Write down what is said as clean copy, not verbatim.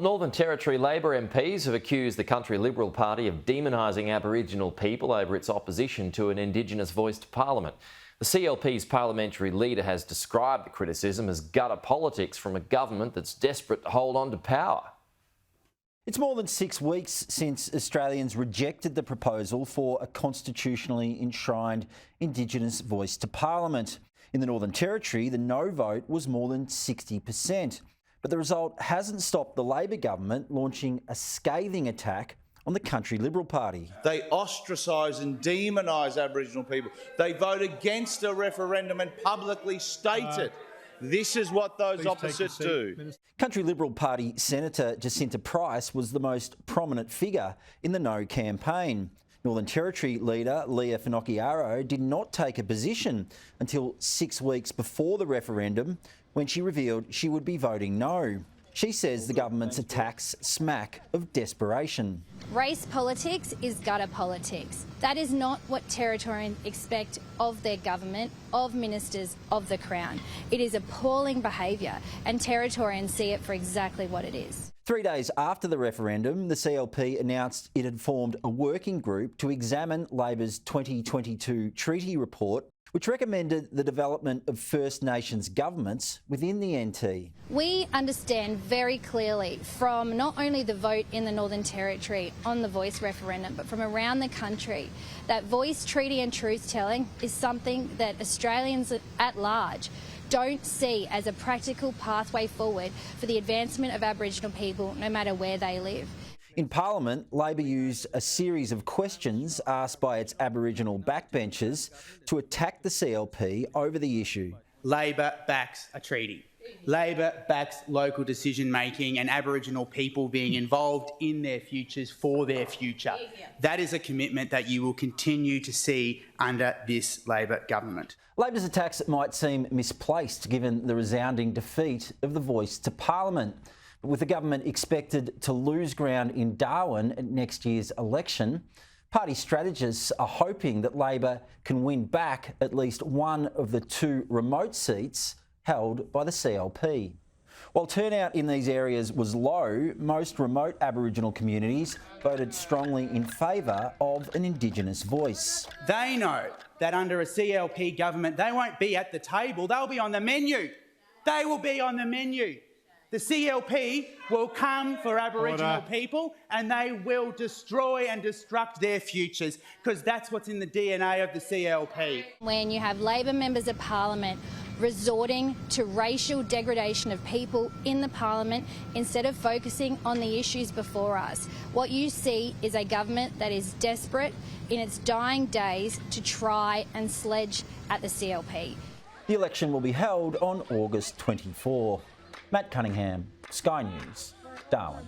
Northern Territory Labor MPs have accused the country Liberal Party of demonising Aboriginal people over its opposition to an Indigenous Voice to Parliament. The CLP's parliamentary leader has described the criticism as gutter politics from a government that's desperate to hold on to power. It's more than 6 weeks since Australians rejected the proposal for a constitutionally enshrined Indigenous voice to Parliament. In the Northern Territory, the no vote was more than 60%. But the result hasn't stopped the Labor government launching a scathing attack on the country Liberal Party. They ostracise and demonise Aboriginal people. They vote against a referendum and publicly state it. This is what those opposites do. Country Liberal Party Senator Jacinta Price was the most prominent figure in the No campaign. Northern Territory leader Leah Finocchiaro did not take a position until 6 weeks before the referendum, when she revealed she would be voting no. She says the government's attacks smack of desperation. Race politics is gutter politics. That is not what Territorians expect of their government, of ministers, of the Crown. It is appalling behaviour, and Territorians see it for exactly what it is. 3 days after the referendum, the CLP announced it had formed a working group to examine Labor's 2022 treaty report, which recommended the development of First Nations governments within the NT. We understand very clearly from not only the vote in the Northern Territory on the Voice referendum, but from around the country, that voice, treaty and truth-telling is something that Australians at large don't see as a practical pathway forward for the advancement of Aboriginal people, no matter where they live. In Parliament, Labor used a series of questions asked by its Aboriginal backbenchers to attack the CLP over the issue. Labor backs a treaty. Labor backs local decision-making and Aboriginal people being involved in their futures for their future. That is a commitment that you will continue to see under this Labor government. Labor's attacks might seem misplaced given the resounding defeat of the Voice to Parliament. But with the government expected to lose ground in Darwin at next year's election, party strategists are hoping that Labor can win back at least one of the 2 remote seats held by the CLP. While turnout in these areas was low, most remote Aboriginal communities voted strongly in favour of an Indigenous voice. They know that under a CLP government, they won't be at the table, they'll be on the menu. They will be on the menu. The CLP will come for Aboriginal people and they will destroy and destruct their futures, because that's what's in the DNA of the CLP. When you have Labor members of Parliament resorting to racial degradation of people in the Parliament instead of focusing on the issues before us, what you see is a government that is desperate in its dying days to try and sledge at the CLP. The election will be held on August 24. Matt Cunningham, Sky News, Darwin.